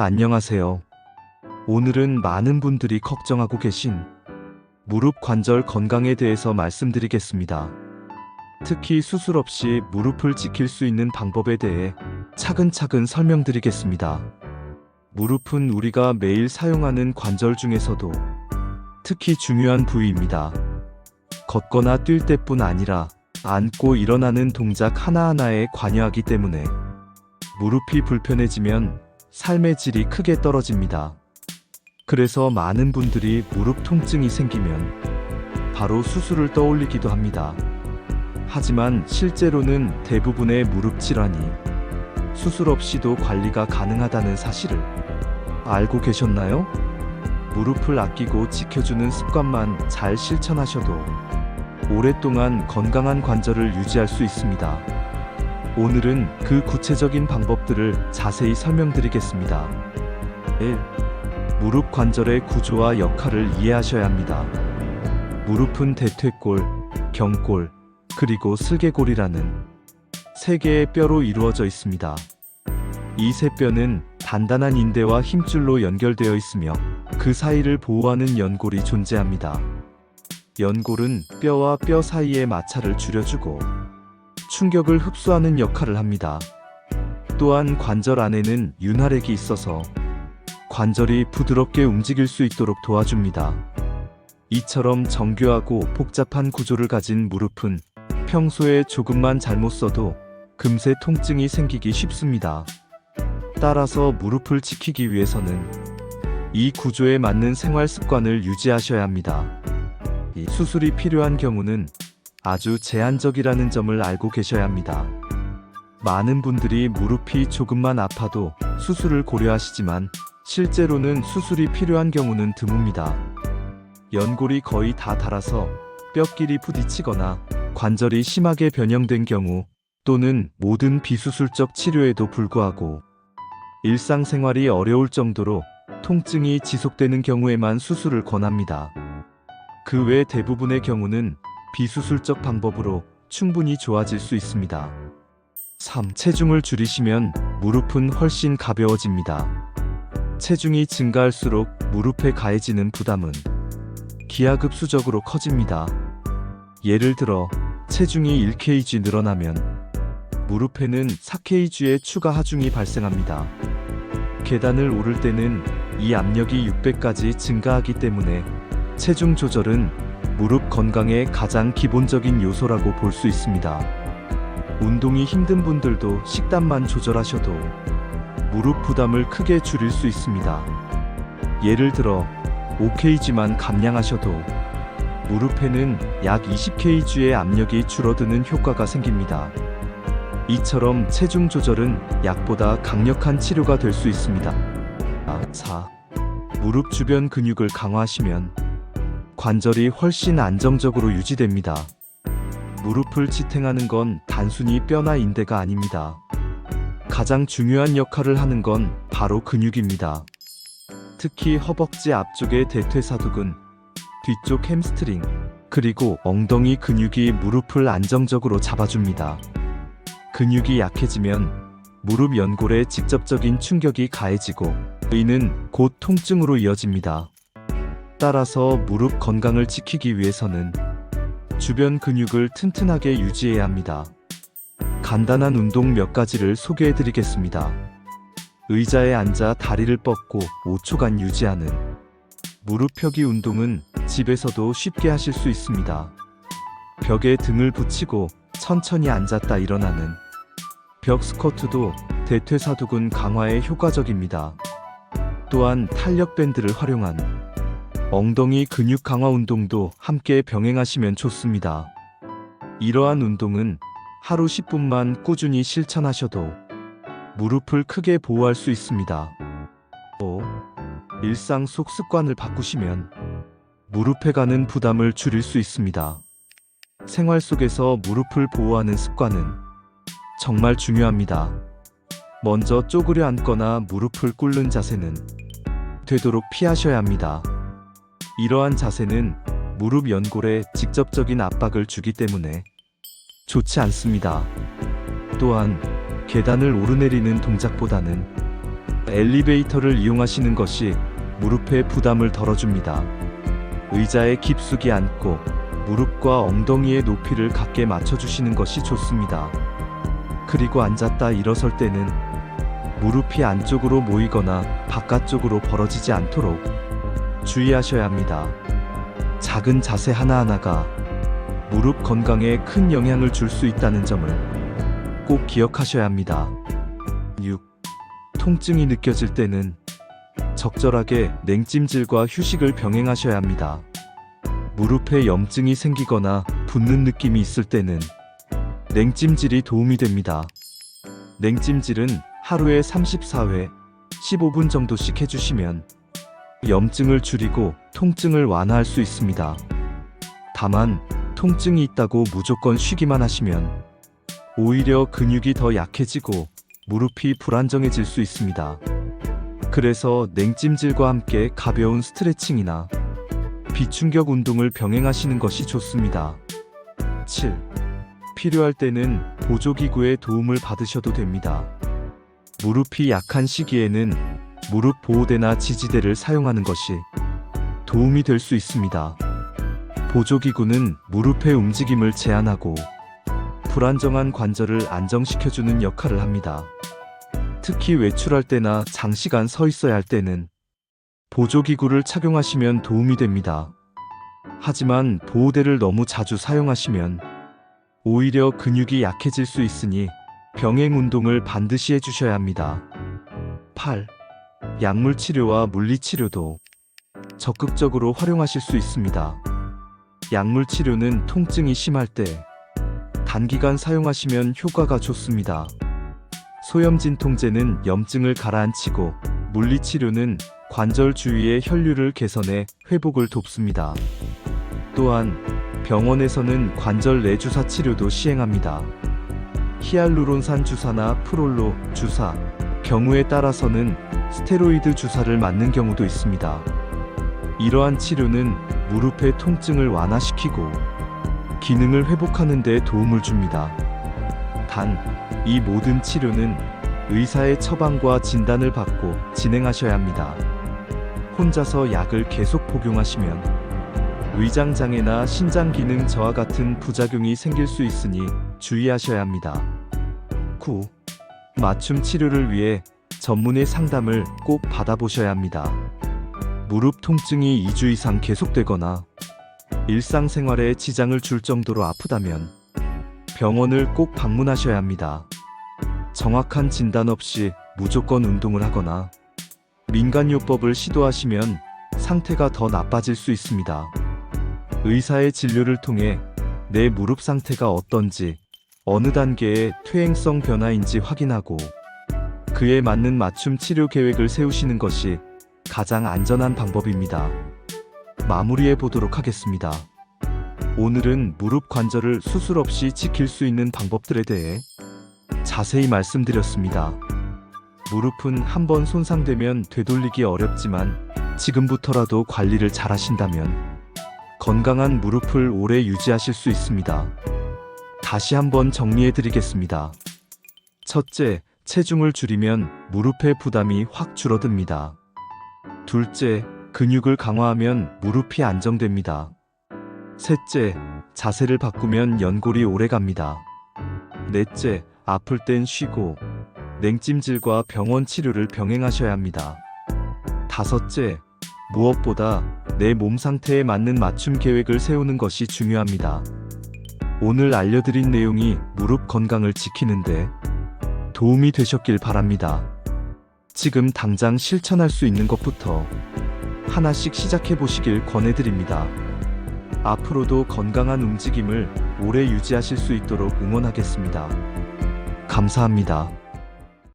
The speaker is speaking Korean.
안녕하세요. 오늘은 많은 분들이 걱정하고 계신 무릎 관절 건강에 대해서 말씀드리겠습니다. 특히 수술 없이 무릎을 지킬 수 있는 방법에 대해 차근차근 설명드리겠습니다. 무릎은 우리가 매일 사용하는 관절 중에서도 특히 중요한 부위입니다. 걷거나 뛸 때뿐 아니라 앉고 일어나는 동작 하나하나에 관여하기 때문에 무릎이 불편해지면 삶의 질이 크게 떨어집니다. 그래서 많은 분들이 무릎 통증이 생기면 바로 수술을 떠올리기도 합니다. 하지만 실제로는 대부분의 무릎 질환이 수술 없이도 관리가 가능하다는 사실을 알고 계셨나요? 무릎을 아끼고 지켜주는 습관만 잘 실천하셔도 오랫동안 건강한 관절을 유지할 수 있습니다. 오늘은 그 구체적인 방법들을 자세히 설명드리겠습니다. 1. 무릎 관절의 구조와 역할을 이해하셔야 합니다. 무릎은 대퇴골, 경골, 그리고 슬개골이라는 세 개의 뼈로 이루어져 있습니다. 이 세 뼈는 단단한 인대와 힘줄로 연결되어 있으며 그 사이를 보호하는 연골이 존재합니다. 연골은 뼈와 뼈 사이의 마찰을 줄여주고 충격을 흡수하는 역할을 합니다. 또한 관절 안에는 윤활액이 있어서 관절이 부드럽게 움직일 수 있도록 도와줍니다. 이처럼 정교하고 복잡한 구조를 가진 무릎은 평소에 조금만 잘못 써도 금세 통증이 생기기 쉽습니다. 따라서 무릎을 지키기 위해서는 이 구조에 맞는 생활 습관을 유지하셔야 합니다. 수술이 필요한 경우는 아주 제한적이라는 점을 알고 계셔야 합니다. 많은 분들이 무릎이 조금만 아파도 수술을 고려하시지만 실제로는 수술이 필요한 경우는 드뭅니다. 연골이 거의 다 닳아서 뼈끼리 부딪히거나 관절이 심하게 변형된 경우 또는 모든 비수술적 치료에도 불구하고 일상생활이 어려울 정도로 통증이 지속되는 경우에만 수술을 권합니다. 그 외 대부분의 경우는 비수술적 방법으로 충분히 좋아질 수 있습니다. 3. 체중을 줄이시면 무릎은 훨씬 가벼워집니다. 체중이 증가할수록 무릎에 가해지는 부담은 기하급수적으로 커집니다. 예를 들어 체중이 1kg 늘어나면 무릎에는 4kg의 추가 하중이 발생합니다. 계단을 오를 때는 이 압력이 6배까지 증가하기 때문에 체중 조절은 무릎 건강의 가장 기본적인 요소라고 볼 수 있습니다. 운동이 힘든 분들도 식단만 조절하셔도 무릎 부담을 크게 줄일 수 있습니다. 예를 들어 5kg만 감량하셔도 무릎에는 약 20kg의 압력이 줄어드는 효과가 생깁니다. 이처럼 체중 조절은 약보다 강력한 치료가 될 수 있습니다. 4. 무릎 주변 근육을 강화하시면 관절이 훨씬 안정적으로 유지됩니다. 무릎을 지탱하는 건 단순히 뼈나 인대가 아닙니다. 가장 중요한 역할을 하는 건 바로 근육입니다. 특히 허벅지 앞쪽의 대퇴사두근, 뒤쪽 햄스트링, 그리고 엉덩이 근육이 무릎을 안정적으로 잡아줍니다. 근육이 약해지면 무릎 연골에 직접적인 충격이 가해지고 이는 곧 통증으로 이어집니다. 따라서 무릎 건강을 지키기 위해서는 주변 근육을 튼튼하게 유지해야 합니다. 간단한 운동 몇 가지를 소개해 드리겠습니다. 의자에 앉아 다리를 뻗고 5초간 유지하는 무릎 펴기 운동은 집에서도 쉽게 하실 수 있습니다. 벽에 등을 붙이고 천천히 앉았다 일어나는 벽 스쿼트도 대퇴사두근 강화에 효과적입니다. 또한 탄력 밴드를 활용한 엉덩이 근육 강화 운동도 함께 병행하시면 좋습니다. 이러한 운동은 하루 10분만 꾸준히 실천하셔도 무릎을 크게 보호할 수 있습니다. 5. 일상 속 습관을 바꾸시면 무릎에 가는 부담을 줄일 수 있습니다. 생활 속에서 무릎을 보호하는 습관은 정말 중요합니다. 먼저 쪼그려 앉거나 무릎을 꿇는 자세는 되도록 피하셔야 합니다. 이러한 자세는 무릎 연골에 직접적인 압박을 주기 때문에 좋지 않습니다. 또한 계단을 오르내리는 동작보다는 엘리베이터를 이용하시는 것이 무릎의 부담을 덜어줍니다. 의자에 깊숙이 앉고 무릎과 엉덩이의 높이를 같게 맞춰주시는 것이 좋습니다. 그리고 앉았다 일어설 때는 무릎이 안쪽으로 모이거나 바깥쪽으로 벌어지지 않도록 주의하셔야 합니다. 작은 자세 하나하나가 무릎 건강에 큰 영향을 줄 수 있다는 점을 꼭 기억하셔야 합니다. 6. 통증이 느껴질 때는 적절하게 냉찜질과 휴식을 병행하셔야 합니다. 무릎에 염증이 생기거나 붓는 느낌이 있을 때는 냉찜질이 도움이 됩니다. 냉찜질은 하루에 34회, 15분 정도씩 해주시면 염증을 줄이고 통증을 완화할 수 있습니다. 다만 통증이 있다고 무조건 쉬기만 하시면 오히려 근육이 더 약해지고 무릎이 불안정해질 수 있습니다. 그래서 냉찜질과 함께 가벼운 스트레칭이나 비충격 운동을 병행하시는 것이 좋습니다. 7. 필요할 때는 보조기구의 도움을 받으셔도 됩니다. 무릎이 약한 시기에는 무릎 보호대나 지지대를 사용하는 것이 도움이 될 수 있습니다. 보조기구는 무릎의 움직임을 제한하고 불안정한 관절을 안정시켜주는 역할을 합니다. 특히 외출할 때나 장시간 서 있어야 할 때는 보조기구를 착용하시면 도움이 됩니다. 하지만 보호대를 너무 자주 사용하시면 오히려 근육이 약해질 수 있으니 병행 운동을 반드시 해주셔야 합니다. 8. 약물 치료와 물리 치료도 적극적으로 활용하실 수 있습니다. 약물 치료는 통증이 심할 때 단기간 사용하시면 효과가 좋습니다. 소염진통제는 염증을 가라앉히고 물리치료는 관절 주위의 혈류를 개선해 회복을 돕습니다. 또한 병원에서는 관절 내주사 치료도 시행합니다. 히알루론산 주사나 프롤로 주사, 경우에 따라서는 스테로이드 주사를 맞는 경우도 있습니다. 이러한 치료는 무릎의 통증을 완화시키고 기능을 회복하는 데 도움을 줍니다. 단, 이 모든 치료는 의사의 처방과 진단을 받고 진행하셔야 합니다. 혼자서 약을 계속 복용하시면 위장장애나 신장기능 저하 같은 부작용이 생길 수 있으니 주의하셔야 합니다. 9. 맞춤 치료를 위해 전문의 상담을 꼭 받아보셔야 합니다. 무릎 통증이 2주 이상 계속되거나 일상생활에 지장을 줄 정도로 아프다면 병원을 꼭 방문하셔야 합니다. 정확한 진단 없이 무조건 운동을 하거나 민간요법을 시도하시면 상태가 더 나빠질 수 있습니다. 의사의 진료를 통해 내 무릎 상태가 어떤지, 어느 단계의 퇴행성 변화인지 확인하고 그에 맞는 맞춤 치료 계획을 세우시는 것이 가장 안전한 방법입니다. 마무리해 보도록 하겠습니다. 오늘은 무릎 관절을 수술 없이 지킬 수 있는 방법들에 대해 자세히 말씀드렸습니다. 무릎은 한번 손상되면 되돌리기 어렵지만 지금부터라도 관리를 잘 하신다면 건강한 무릎을 오래 유지하실 수 있습니다. 다시 한번 정리해 드리겠습니다. 첫째, 체중을 줄이면 무릎의 부담이 확 줄어듭니다. 둘째, 근육을 강화하면 무릎이 안정됩니다. 셋째, 자세를 바꾸면 연골이 오래갑니다. 넷째, 아플 땐 쉬고 냉찜질과 병원 치료를 병행하셔야 합니다. 다섯째, 무엇보다 내 몸 상태에 맞는 맞춤 계획을 세우는 것이 중요합니다. 오늘 알려드린 내용이 무릎 건강을 지키는데 도움이 되셨길 바랍니다. 지금 당장 실천할 수 있는 것부터 하나씩 시작해 보시길 권해드립니다. 앞으로도 건강한 움직임을 오래 유지하실 수 있도록 응원하겠습니다. 감사합니다.